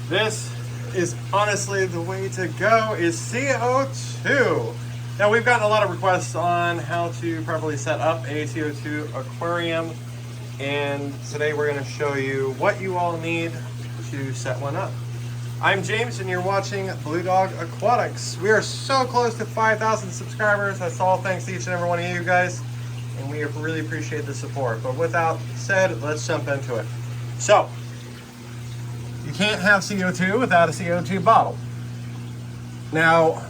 This is honestly the way to go, is CO2. Now, we've gotten a lot of requests on how to properly set up a CO2 aquarium, and today we're going to show you what you all need to set one up. I'm James and you're watching Blue Dog Aquatics. We are so close to 5,000 subscribers. That's all thanks to each and every one of you guys, and we really appreciate the support. But without said, let's jump into it. So, you can't have CO2 without a CO2 bottle. Now,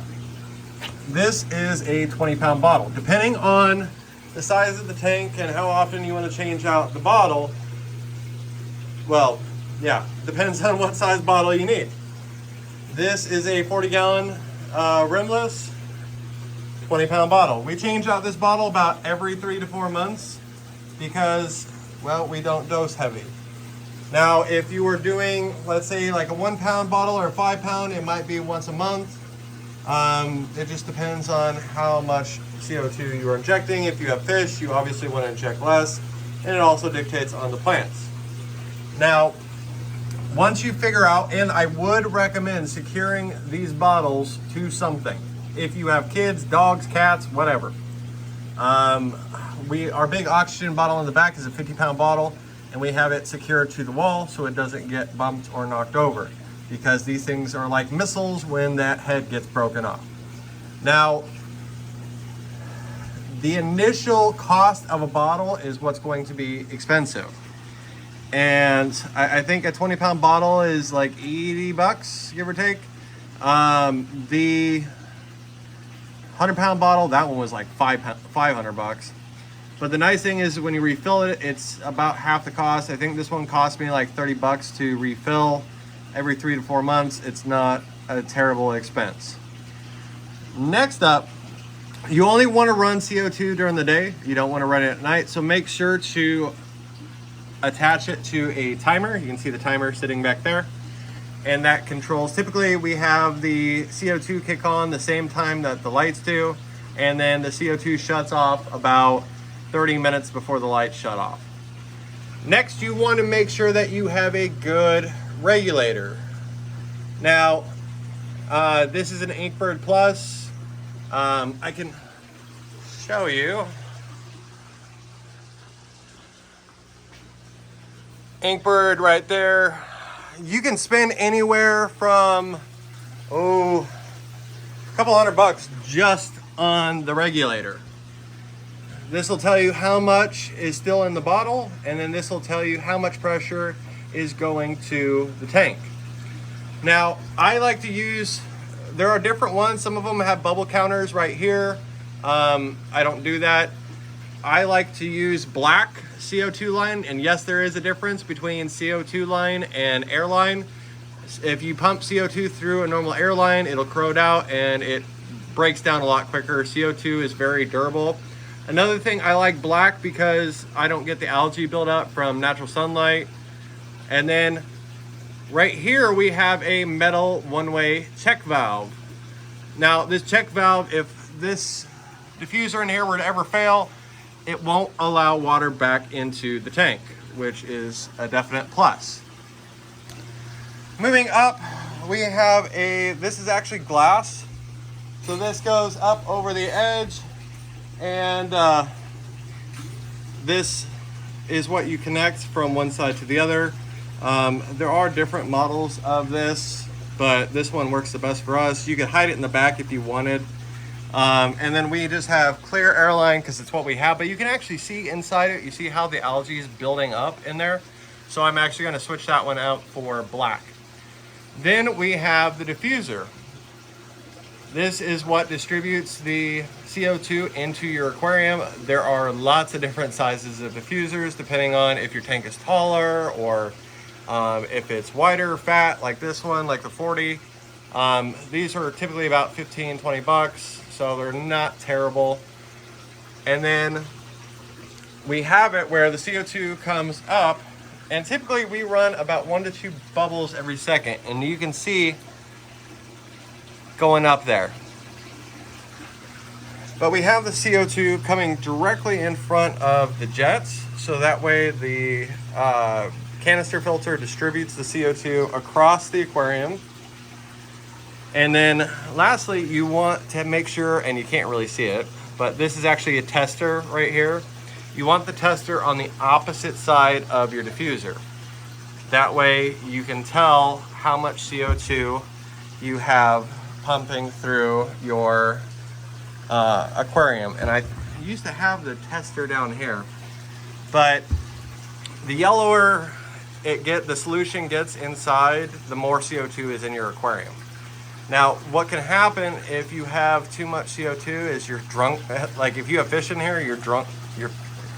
this is a 20-pound bottle. Depending on the size of the tank and how often you want to change out the bottle, well, yeah, depends on what size bottle you need. This is a 40-gallon rimless 20-pound bottle. We change out this bottle about every 3 to 4 months because, well, we don't dose heavy. Now, if you were doing, let's say, like a 1-pound bottle or a 5-pound, it might be once a month. It just depends on how much CO2 you are injecting. If you have fish, you obviously want to inject less, and it also dictates on the plants. Now, once you figure out, and I would recommend securing these bottles to something. If you have kids, dogs, cats, whatever. Our big oxygen bottle in the back is a 50-pound bottle, and we have it secured to the wall so it doesn't get bumped or knocked over, because these things are like missiles when that head gets broken off. Now, the initial cost of a bottle is what's going to be expensive. And I think a 20-pound bottle is like 80 bucks, give or take. The 100-pound bottle, that one was like 500 bucks. But the nice thing is when you refill it, it's about half the cost. I think this one cost me like 30 bucks to refill every 3 to 4 months. It's not a terrible expense. Next up, you only want to run CO2 during the day. You don't want to run it at night. So make sure to attach it to a timer. You can see the timer sitting back there. And that controls, typically we have the CO2 kick on the same time that the lights do. And then the CO2 shuts off about 30 minutes before the lights shut off. Next, you want to make sure that you have a good regulator. Now, this is an Inkbird Plus. I can show you. Inkbird right there. You can spend anywhere from, a couple $100 just on the regulator. This will tell you how much is still in the bottle, and then this will tell you how much pressure is going to the tank. Now, I like to use, there are different ones. Some of them have bubble counters right here. I don't do that. I like to use black CO2 line, and yes, there is a difference between CO2 line and air line. If you pump CO2 through a normal air line, it'll corrode out and it breaks down a lot quicker. CO2 is very durable. Another thing, I like black because I don't get the algae buildup from natural sunlight. And then right here we have a metal one-way check valve. Now this check valve, if this diffuser in here were to ever fail, it won't allow water back into the tank, which is a definite plus. Moving up, we have this is actually glass. So this goes up over the edge, and this is what you connect from one side to the other. There are different models of this, but this one works the best for us. You could hide it in the back if you wanted. And then we just have clear airline because it's what we have, but you can actually see inside it. You see how the algae is building up in there. So I'm actually going to switch that one out for black. Then we have the diffuser. This is what distributes the CO2 into your aquarium. There are lots of different sizes of diffusers depending on if your tank is taller or if it's wider, fat, like this one, like the 40. These are typically about 15, 20 bucks, so they're not terrible. And then we have it where the CO2 comes up, and typically we run about 1 to 2 bubbles every second, and you can see going up there. But we have the CO2 coming directly in front of the jets, so that way the canister filter distributes the CO2 across the aquarium. And then lastly, you want to make sure, and you can't really see it, but this is actually a tester right here. You want the tester on the opposite side of your diffuser. That way you can tell how much CO2 you have pumping through your aquarium. And I used to have the tester down here, but the yellower the solution gets inside, the more CO2 is in your aquarium. Now, what can happen if you have too much CO2 is you're drunk. Like if you have fish in here, you're drunk.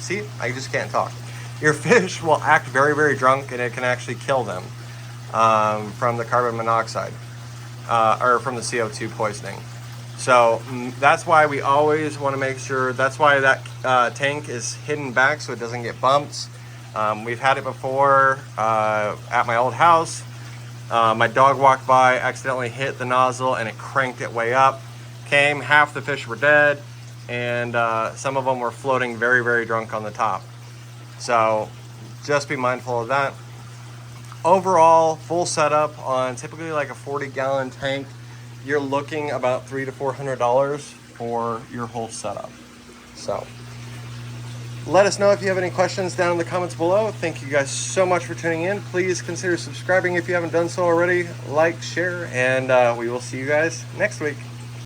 See, I just can't talk. Your fish will act very, very drunk, and it can actually kill them from the carbon monoxide or from the CO2 poisoning. So that's why we always want to make sure, that's why that tank is hidden back so it doesn't get bumps. We've had it before at my old house. My dog walked by, accidentally hit the nozzle, and it cranked it way up. Half the fish were dead, and some of them were floating very, very drunk on the top. So just be mindful of that. Overall, full setup on typically like a 40-gallon tank, you're looking about $300 to $400 for your whole setup. So let us know if you have any questions down in the comments below. Thank you guys so much for tuning in. Please consider subscribing if you haven't done so already. Like, share, and we will see you guys next week.